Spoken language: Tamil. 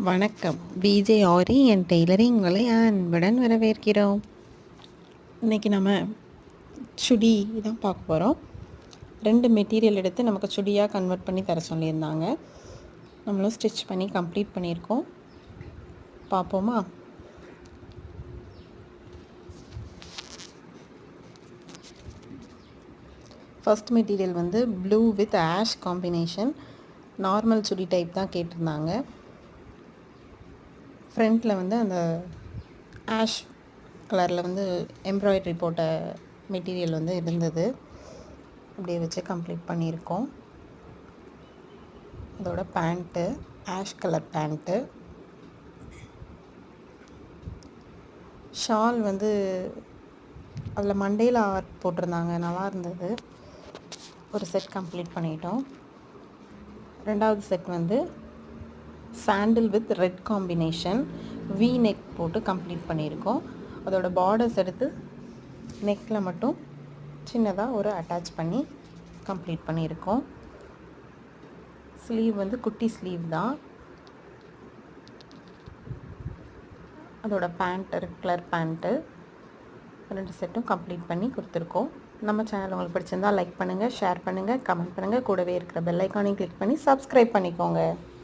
வணக்கம். விஜே ஆரி என் டெய்லரிங் உங்களை அன்புடன் வரவேற்கிறோம். இன்றைக்கி நம்ம சுடி தான் பார்க்க போகிறோம். 2 மெட்டீரியல் எடுத்து நமக்கு சுடியாக கன்வெர்ட் பண்ணி தர சொல்லியிருந்தாங்க. நம்மளும் ஸ்டிச் பண்ணி கம்ப்ளீட் பண்ணியிருக்கோம். பார்ப்போமா? ஃபர்ஸ்ட் மெட்டீரியல் வந்து blue with ash combination. Normal chudi type தான் கேட்டிருந்தாங்க. ஃப்ரண்ட்டில் வந்து அந்த ஆஷ் கலரில் வந்து எம்ப்ராய்டரி போட்ட மெட்டீரியல் வந்து இருந்தது. அப்படியே வச்சு கம்ப்ளீட் பண்ணியிருக்கோம். அதோட pant ash colour pant. Shawl வந்து அதில் மண்டேல ஆர்ட் போட்டிருந்தாங்க, நல்லா இருந்தது. ஒரு செட் கம்ப்ளீட் பண்ணிட்டோம். ரெண்டாவது செட் வந்து சாண்டில் with red combination we neck போட்டு கம்ப்ளீட் பண்ணியிருக்கோம். அதோட பார்டர்ஸ் எடுத்து நெக்கில் மட்டும் சின்னதாக ஒரு அட்டாச் பண்ணி கம்ப்ளீட் பண்ணியிருக்கோம். ஸ்லீவ் வந்து குட்டி ஸ்லீவ் தான். அதோட பேண்ட் ரெட் கலர் பேண்ட்டு. 2 செட்டும் கம்ப்ளீட் பண்ணி கொடுத்துருக்கோம். நம்ம சேனல் உங்களுக்கு பிடிச்சிருந்தால் லைக் பண்ணுங்கள், ஷேர் பண்ணுங்கள், கமெண்ட் பண்ணுங்கள். கூடவே இருக்கிற பெல் ஐக்கானையும் கிளிக் பண்ணி சப்ஸ்கிரைப் பண்ணிக்கோங்க.